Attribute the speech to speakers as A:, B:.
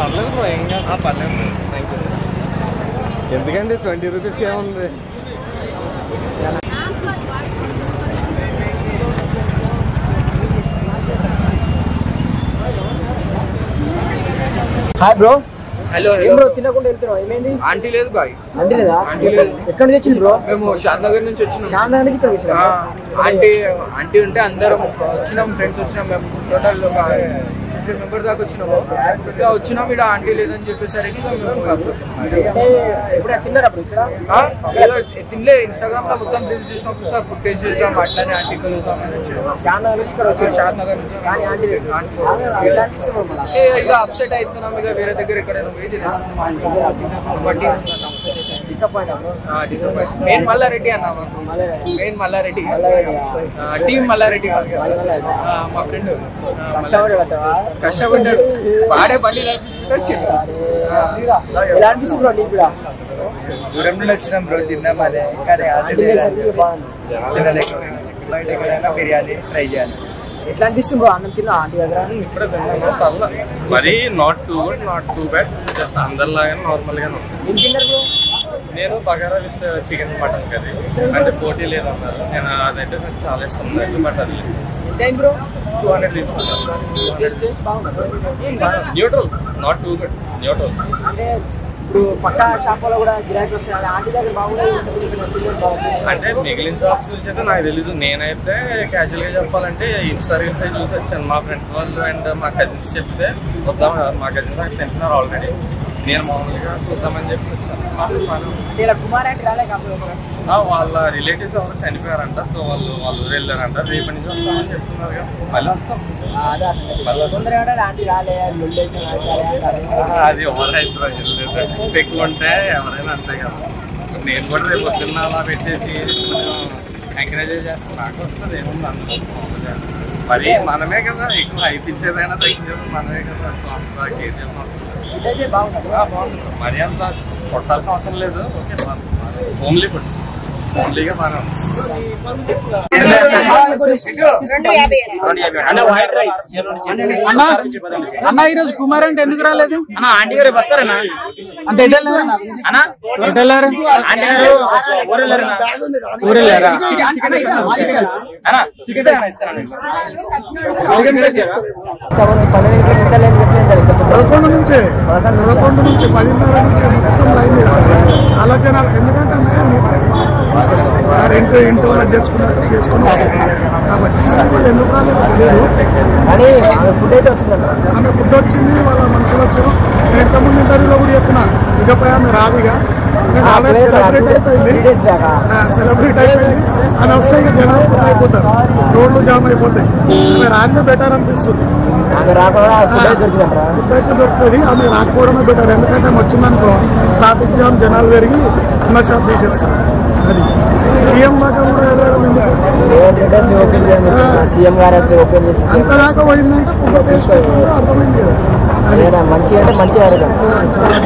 A: పర్లేదు బ్రో, ఏం కాదు.
B: పర్లేదు.
A: Thank you. ఎందుకండి 20 రూపీస్కి ఏముంది?
C: Hi bro.
B: హలో
C: బ్రో, తినకుండా వెళ్తున్నావు, ఏమైంది?
B: ఆంటీ లేదు బాయ్.
C: ఆంటీ లేదా?
B: ఆంటీ లేదు.
C: ఎక్కడి నుంచి వచ్చింది బ్రో?
B: మేము షాద్నగర్ నుంచి వచ్చినాం.
C: షాద్నగర్ నుంచి ఇక్కడ వచ్చినాం.
B: ఆంటీ ఉంటే అందరం వచ్చినాం, ఫ్రెండ్స్ వచ్చినాం. మేము టోటల్ 15 మెంబర్ దాకా వచ్చినాము. ఇంకా వచ్చినాం, ఇక్కడ ఆంటీ లేదని చెప్పేసరికి
C: ఎప్పుడు తిన్నారా ఇక్కడ?
B: తినలే. ఇన్స్టాగ్రామ్ లో మొత్తం రీల్స్ చూసినప్పుడు సార్ ఫుటేజ్ చూసాం, అట్లానే ఆంటీ కలుసాం.
C: షాద్నగర్ నుంచి ఇక్కడ వచ్చి
B: షాద్నగర్ నుంచి ఇక అప్సెట్ అవుతున్నాం. ఇక వేరే దగ్గర ఎక్కడైనా పోయి తినేస్తాం. డిసప్పాయింట్. మెయిన్ మల్లారెడ్డి అన్న, మెయిన్ మల్లారెడ్డి, టీమ్ మల్లారెడ్డి. మా ఫ్రెండ్ కష్టపడ్డాడు, వాడే బండి
C: ఎలా అనిపిస్తుంది బ్రో నీకు కూడా?
B: దూరం నుండి వచ్చినాం బ్రో, తిన్నాం. అదే కానీ బయట ఎక్కడైనా బిర్యానీ ట్రై చేయాలి.
C: ఎట్లా అనిపిస్తుంది బ్రో అన్నం తిన్నా ఆంటీ దగ్గర?
A: ఇప్పుడే తిన్నాను. మరి not too good, not too bad, just అందరిలాగానే నార్మల్ గానే ఉంది.
C: ఏం తిన్నారు బ్రో?
A: నేను bagara with chicken mutton curry, అంటే పోటీ లేదన్నారు. నేను అదైతే చాలా ఇష్టం ఉంది, బట్ అది
C: బ్రో
A: 200 తీసుకున్నాను. Neutral, not too good, neutral.
C: అంటే ఇప్పుడు పక్క షాపులో కూడా గిరాకీ వస్తాయి, ఆంటీ దగ్గర బాగుంది.
A: అంటే మిగిలిన షాప్స్ గురించి అయితే నాకు తెలీదు. నేనైతే క్యాజువల్ గా చెప్పాలంటే ఇన్స్టా రీల్స్ అయితే చూసి వచ్చాను. మా ఫ్రెండ్స్ వాళ్ళు అండ్ మా కజిన్స్ చెప్తే వద్దాం, మా కజిన్స్ నాకు తింటున్నారు ఆల్రెడీ. నేను మామూలుగా చూద్దామని చెప్పి వచ్చాను.
C: కుమార్ అంటే రాలే
A: వాళ్ళ రిలేటివ్స్ ఎవరు చనిపోయారంట, సో వాళ్ళు వెళ్ళారంట. రేపటి నుంచి వస్తామని చెప్తున్నారు కదా, మళ్ళీ వస్తాం. అది ఎవరైతే ఎక్కువ ఉంటే ఎవరైనా అంతే కదా. నేను కూడా రేపు పొద్దున్న అలా పెట్టేసి ఎంకరేజ్ చేస్తాను, నాకు వస్తుంది. ఏముంది అందులో మరి మనమే కదా ఎక్కువ అయిపించేదైనా తగ్గించేది మనమే కదా. కేజీ బాగుంటుంది, మరి అంత కొట్టాల్సిన అవసరం లేదు. ఓకే, హోమ్లీ ఫుడ్, హోమ్లీగా బాగా
C: అన్న. ఈరోజు కుమార్ అంటే ఎందుకు రాలేదు
D: అన్న? ఆంటీ గారు వస్తారన్నా?
C: అంటే ఊరెళ్ళారా?
E: పదకొండు నుంచి 10:30 నుంచి మొత్తం లైన్ చాలా జనాలు. ఎందుకంటే ఇంటూ చేసుకున్నట్టు చేసుకుని వస్తాయి కాబట్టి ఎందుకు రాలేదు తెలియదు. ఆమె ఫుడ్ వచ్చింది, వాళ్ళ మనుషులు వచ్చారు. నేను ఇంతకుముందు ఇంటర్వ్యూలో కూడా చెప్పిన, ఇకపై ఆమె రాదుగా. ఆల్రెడీ సెలబ్రేట్ అయిపోయింది. అని వస్తే ఇక జనాలు ఫుడ్ అయిపోతారు, రోడ్లు జామ్ అయిపోతాయి. ఆమె రాదే బెటర్ అనిపిస్తుంది. ఫుడ్ అయితే దొరుకుతుంది, ఆమె రాకపోవడమే బెటర్. ఎందుకంటే ఆమె వచ్చిందనుకో ట్రాఫిక్ జామ్, జనాలు పెరిగి ఉన్న షాప్ తీసేస్తారు. అది సీఎం దాకా కూడా వెళ్ళడం ఎందుకు? అంతదాకా పోయిందంటే ఫుడ్ టేస్ట్ అర్థమైంది కదా. అది
C: మంచిగా అంటే మంచిగా
E: చాలా